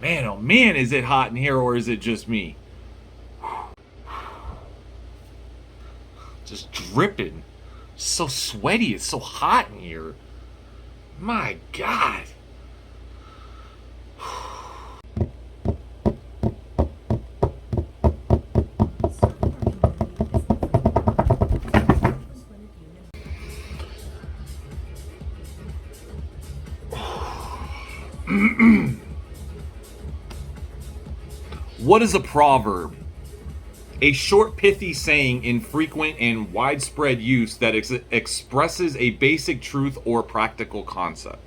Man, oh man, is it hot in here, or is it just me? Just dripping. So sweaty. It's so hot in here. My God. What is a proverb? A short, pithy saying in frequent and widespread use that expresses a basic truth or practical concept.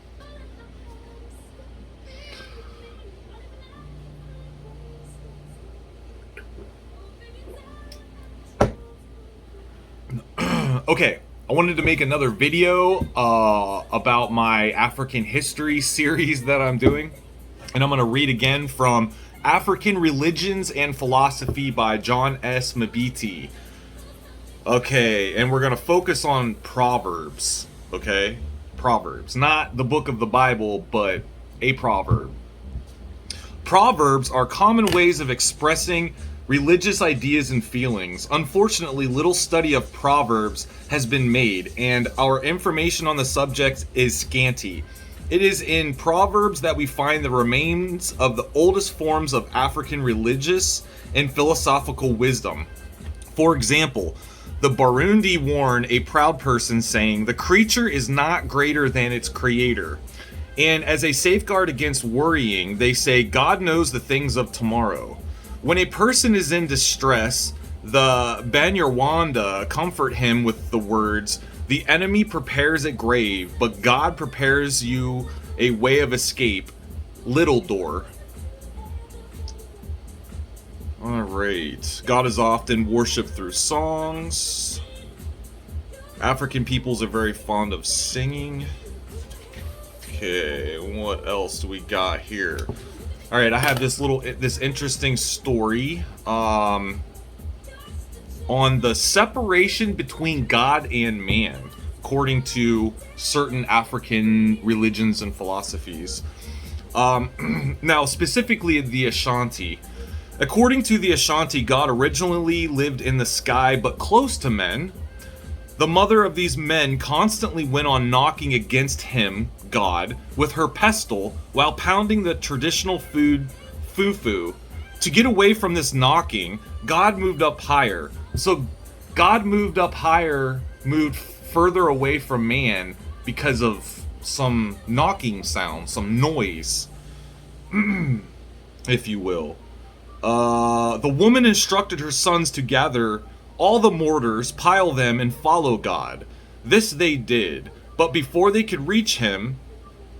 Okay, I wanted to make another video about my African history series that I'm doing. And I'm going to read again from African Religions and Philosophy by John S. Mabiti. Okay, and we're going to focus on Proverbs, okay? Proverbs. Not the book of the Bible, but a proverb. Proverbs are common ways of expressing religious ideas and feelings. Unfortunately, little study of Proverbs has been made, and our information on the subject is scanty. It is in Proverbs that we find the remains of the oldest forms of African religious and philosophical wisdom. For example, the Burundi warn a proud person, saying, "The creature is not greater than its creator." And as a safeguard against worrying, they say, "God knows the things of tomorrow." When a person is in distress, the Banyarwanda comfort him with the words, "The enemy prepares a grave, but God prepares you a way of escape. Little door." Alright. God is often worshipped through songs. African peoples are very fond of singing. Okay, what else do we got here? Alright, I have this interesting story on the separation between God and man, according to certain African religions and philosophies. Now, specifically the Ashanti. According to the Ashanti, God originally lived in the sky but close to men. The mother of these men constantly went on knocking against him, God, with her pestle while pounding the traditional food, fufu. To get away from this knocking, God moved up higher. So God moved up higher, moved further away from man because of some knocking sound, some noise, if you will. The woman instructed her sons to gather all the mortars, pile them, and follow God. This they did, but before they could reach him,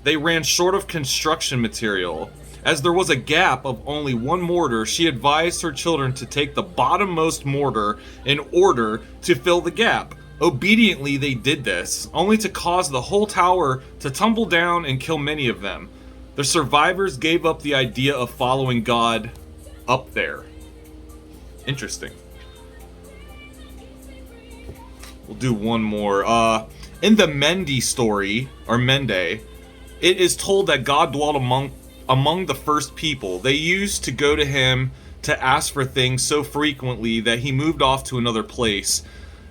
they ran short of construction material. As there was a gap of only one mortar, she advised her children to take the bottommost mortar in order to fill the gap. Obediently, they did this, only to cause the whole tower to tumble down and kill many of them. The survivors gave up the idea of following God up there. Interesting. We'll do one more. In the Mende story, or Mende, it is told that God dwelt among the first people. They used to go to him to ask for things so frequently that he moved off to another place.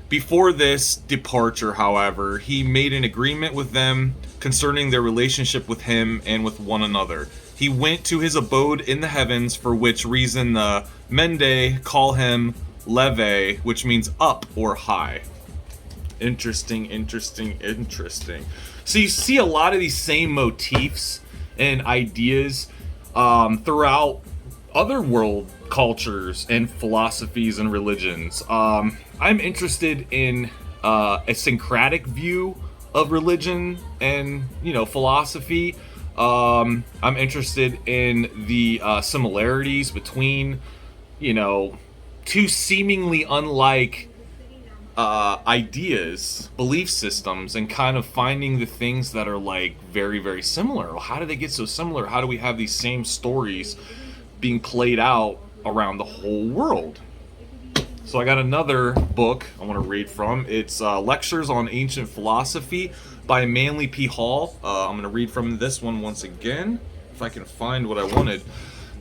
Before this departure, however, he made an agreement with them concerning their relationship with him and with one another. He went to his abode in the heavens, for which reason the Mende call him Leve, which means up or high. Interesting. So you see a lot of these same motifs and ideas throughout other world cultures and philosophies and religions. I'm interested in a syncretic view of religion and, philosophy. I'm interested in the similarities between, two seemingly unlike ideas, belief systems, and kind of finding the things that are like very, very similar. Well, how do they get so similar? How do we have these same stories being played out around the whole world? So I got another book I want to read from. It's Lectures on Ancient Philosophy by Manly P. Hall. I'm going to read from this one once again, if I can find what I wanted.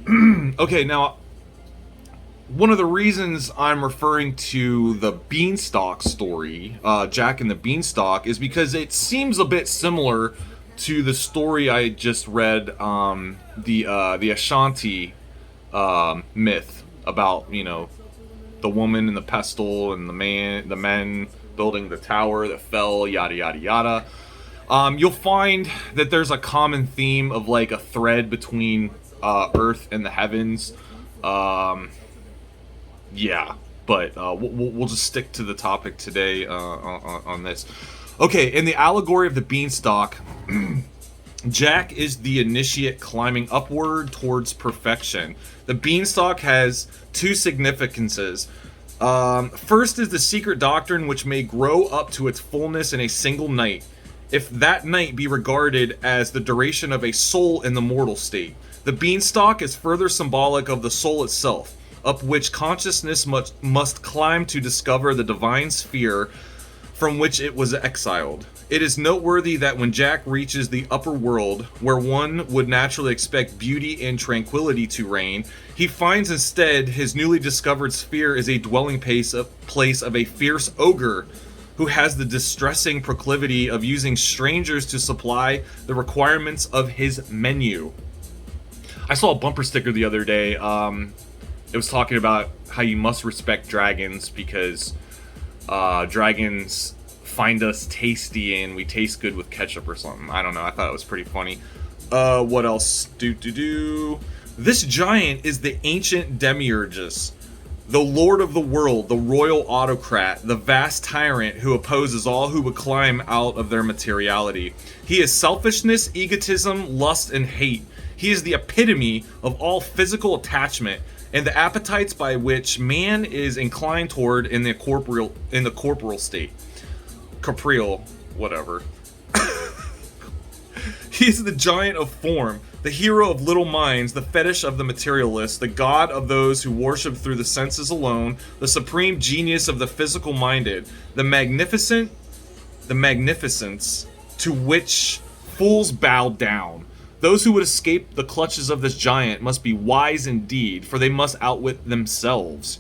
Okay, now one of the reasons I'm referring to the Beanstalk story, Jack and the Beanstalk, is because it seems a bit similar to the story I just read, the Ashanti myth about, the woman and the pestle and the men building the tower that fell, yada yada yada. You'll find that there's a common theme of like a thread between Earth and the heavens. Yeah, but we'll just stick to the topic today on this. Okay, in the allegory of the beanstalk, Jack is the initiate climbing upward towards perfection. The beanstalk has two significances. First is the secret doctrine which may grow up to its fullness in a single night, if that night be regarded as the duration of a soul in the mortal state. The beanstalk is further symbolic of the soul itself, up which consciousness must climb to discover the divine sphere from which it was exiled. It is noteworthy that when Jack reaches the upper world, where one would naturally expect beauty and tranquility to reign, he finds instead his newly discovered sphere is a dwelling place of a fierce ogre who has the distressing proclivity of using strangers to supply the requirements of his menu. I saw a bumper sticker the other day. It was talking about how you must respect dragons because dragons find us tasty and we taste good with ketchup or something. I don't know. I thought it was pretty funny. What else? This giant is the ancient Demiurgus, the lord of the world, the royal autocrat, the vast tyrant who opposes all who would climb out of their materiality. He is selfishness, egotism, lust, and hate. He is the epitome of all physical attachment and the appetites by which man is inclined toward in the corporeal state. Corporeal, whatever. He is the giant of form, the hero of little minds, the fetish of the materialist, the god of those who worship through the senses alone, the supreme genius of the physical minded, the magnificence to which fools bow down. Those who would escape the clutches of this giant must be wise indeed, for they must outwit themselves.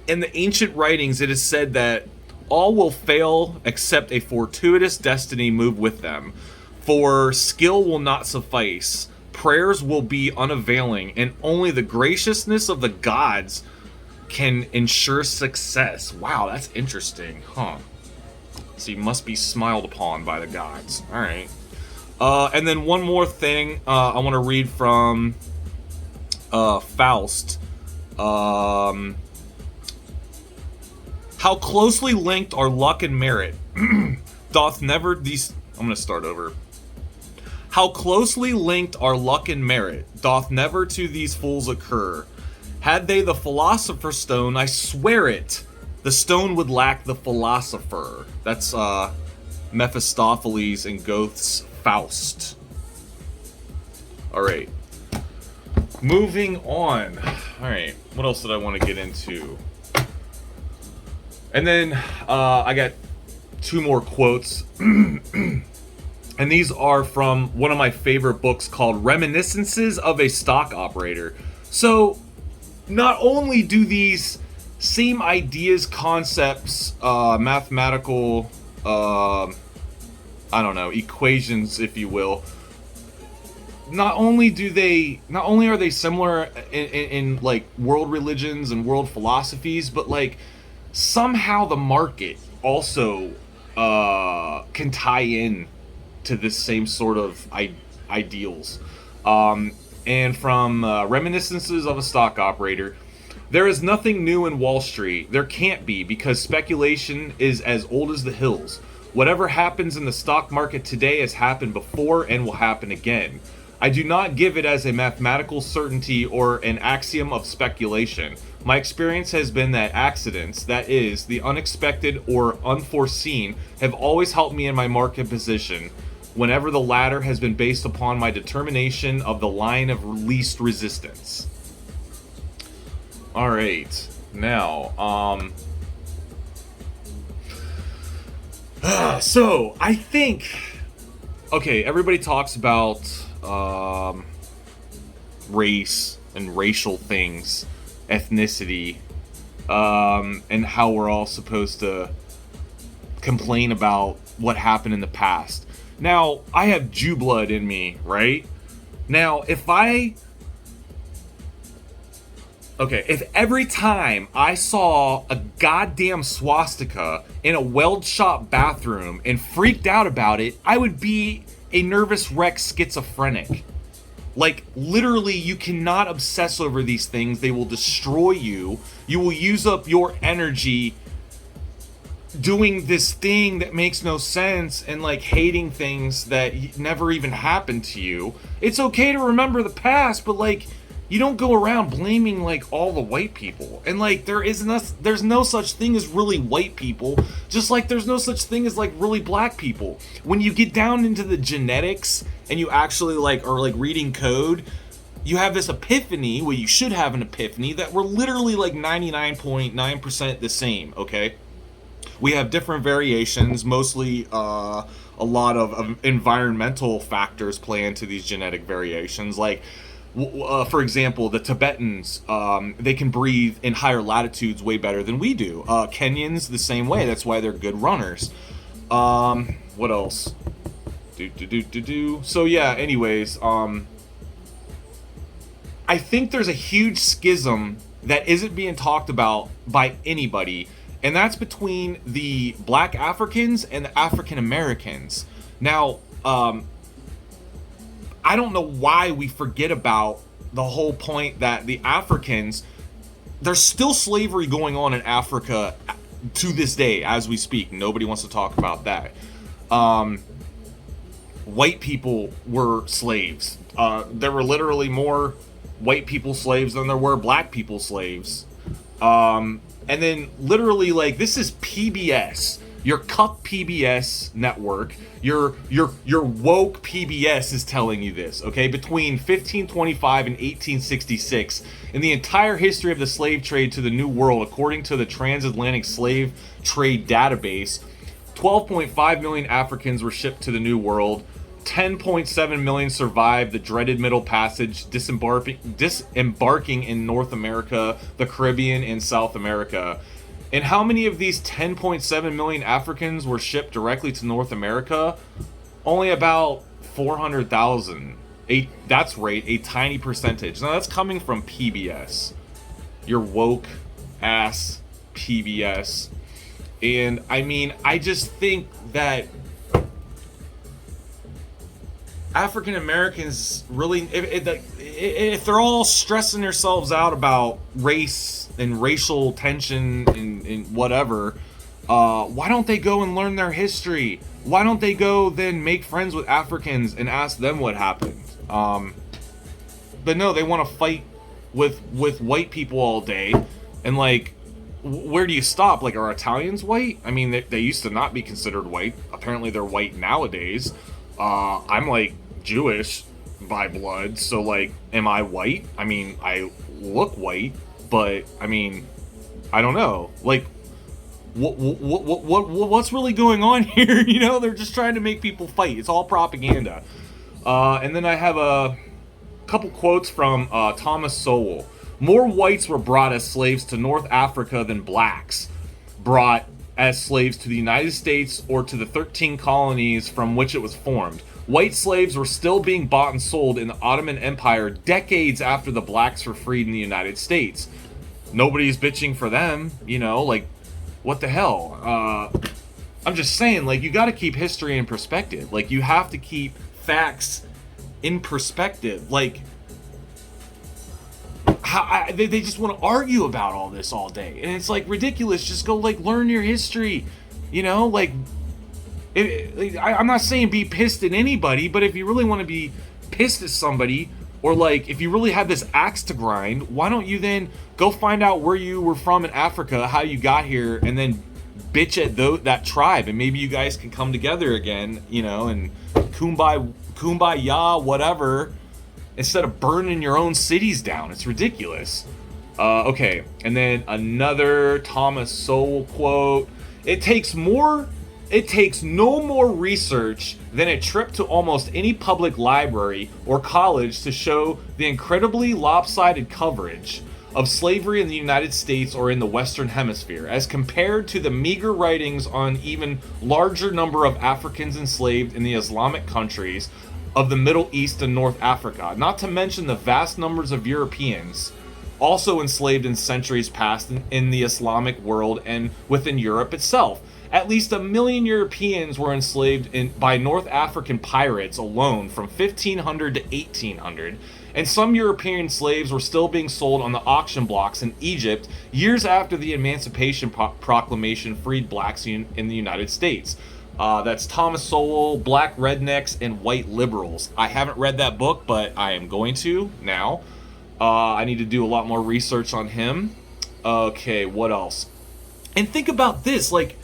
In the ancient writings, it is said that all will fail except a fortuitous destiny move with them. For skill will not suffice, prayers will be unavailing, and only the graciousness of the gods can ensure success. Wow, that's interesting, huh? So you must be smiled upon by the gods. All right. And then one more thing I want to read from Faust. How closely linked are luck and merit? Doth never these... I'm going to start over. How closely linked are luck and merit? Doth never to these fools occur? Had they the philosopher's stone, I swear it, the stone would lack the philosopher. That's Mephistopheles and Goethe's Faust. Alright. Moving on. Alright, what else did I want to get into? And then I got two more quotes. And these are from one of my favorite books called Reminiscences of a Stock Operator. So, not only do these same ideas, concepts, mathematical, equations, if you will, not only are they similar in like world religions and world philosophies, but like somehow the market also can tie in to this same sort of ideals. And from Reminiscences of a Stock Operator, there is nothing new in Wall Street. There can't be, because speculation is as old as the hills. Whatever happens in the stock market today has happened before and will happen again. I do not give it as a mathematical certainty or an axiom of speculation. My experience has been that accidents, that is, the unexpected or unforeseen, have always helped me in my market position, whenever the latter has been based upon my determination of the line of least resistance. Alright, now, so, I think, okay, everybody talks about, race and racial things, ethnicity, and how we're all supposed to complain about what happened in the past. Now, I have Jew blood in me, right? Now, if every time I saw a goddamn swastika in a weld shop bathroom and freaked out about it, I would be a nervous wreck schizophrenic. Like, literally, you cannot obsess over these things. They will destroy you. You will use up your energy doing this thing that makes no sense and, like, hating things that never even happened to you. It's okay to remember the past, but, like, you don't go around blaming, like, all the white people. And, like, there's no such thing as really white people, just like there's no such thing as, like, really black people. When you get down into the genetics and you actually, like, are, like, reading code, you have this epiphany, well, you should have an epiphany, that we're literally, like, 99.9% the same, okay? We have different variations, mostly a lot of environmental factors play into these genetic variations, like, for example, the Tibetans, they can breathe in higher latitudes way better than we do. Kenyans, the same way. That's why they're good runners. What else? So yeah, anyways, I think there's a huge schism that isn't being talked about by anybody, and that's between the black Africans and the African Americans. Now, I don't know why we forget about the whole point that the Africans, there's still slavery going on in Africa to this day as we speak. Nobody wants to talk about that. White people were slaves. There were literally more white people slaves than there were black people slaves. And then literally, like, this is PBS. Your cuck PBS network, your woke PBS is telling you this, okay? Between 1525 and 1866, in the entire history of the slave trade to the New World, according to the Transatlantic Slave Trade Database, 12.5 million Africans were shipped to the New World. 10.7 million survived the dreaded Middle Passage, disembarking in North America, the Caribbean, and South America. And how many of these 10.7 million Africans were shipped directly to North America? Only about 400,000. That's right, a tiny percentage. Now that's coming from PBS. Your woke ass PBS. And I mean, I just think that African Americans really, if they're all stressing themselves out about race and racial tension and whatever, why don't they go and learn their history? Why don't they go then make friends with Africans and ask them what happened? But no, they want to fight with white people all day. And, like, where do you stop? Like, are Italians white? I mean, they used to not be considered white. Apparently they're white nowadays. I'm, like, Jewish by blood, so, like, am I white? I mean, I look white, but I mean, I don't know. Like, what's really going on here? You know, they're just trying to make people fight. It's all propaganda. And then I have a couple quotes from Thomas Sowell. More whites were brought as slaves to North Africa than blacks brought as slaves to the United States or to the 13 colonies from which it was formed. White slaves were still being bought and sold in the Ottoman Empire decades after the blacks were freed in the United States. Nobody's bitching for them, you know, like, what the hell? I'm just saying, like, you gotta keep history in perspective. Like, you have to keep facts in perspective. Like, they just want to argue about all this all day, and it's, like, ridiculous. Just go, like, learn your history, you know, like, I'm not saying be pissed at anybody, but if you really want to be pissed at somebody, or, like, if you really have this axe to grind, why don't you then go find out where you were from in Africa, how you got here, and then bitch at that tribe, and maybe you guys can come together again, you know, and kumbaya, whatever, instead of burning your own cities down. It's ridiculous. Okay, and then another Thomas Sowell quote. It takes more It takes no more research than a trip to almost any public library or college to show the incredibly lopsided coverage of slavery in the United States or in the Western Hemisphere, as compared to the meager writings on even larger number of Africans enslaved in the Islamic countries of the Middle East and North Africa, not to mention the vast numbers of Europeans also enslaved in centuries past in the Islamic world and within Europe itself. At least 1 million Europeans were enslaved by North African pirates alone from 1500 to 1800, and some European slaves were still being sold on the auction blocks in Egypt years after the Emancipation Proclamation freed blacks in the United States. That's Thomas Sowell, Black Rednecks, and White Liberals. I haven't read that book, but I am going to now. I need to do a lot more research on him. Okay, what else? And think about this, like,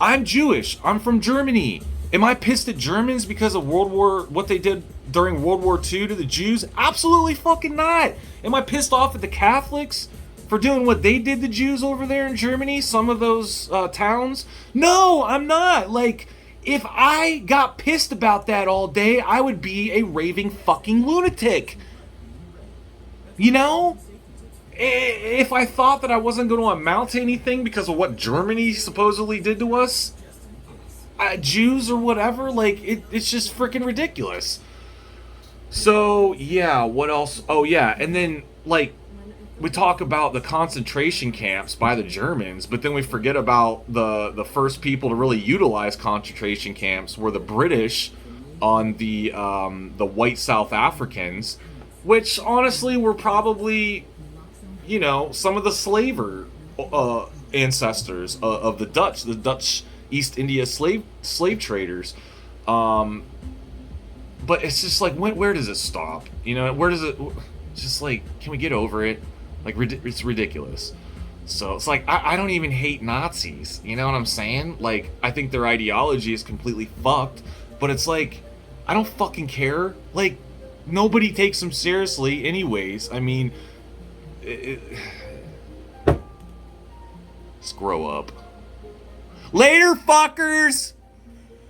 I'm Jewish. I'm from Germany. Am I pissed at Germans because of what they did during World War II to the Jews? Absolutely fucking not. Am I pissed off at the Catholics for doing what they did to Jews over there in Germany, some of those towns? No, I'm not. Like, if I got pissed about that all day, I would be a raving fucking lunatic. You know? If I thought that I wasn't going to amount to anything because of what Germany supposedly did to us, Jews or whatever, like, it's just freaking ridiculous. So, yeah, what else? Oh, yeah, and then, like, we talk about the concentration camps by the Germans, but then we forget about the first people to really utilize concentration camps were the British on the white South Africans, which honestly were probably, you know, some of the slaver ancestors of the Dutch East India slave traders. But it's just like, where does it stop? You know, where does it? It's just like, can we get over it? Like, it's ridiculous. So it's like, I don't even hate Nazis. You know what I'm saying? Like, I think their ideology is completely fucked. But it's like, I don't fucking care. Like, nobody takes them seriously, anyways. I mean. Just grow up. Later, fuckers!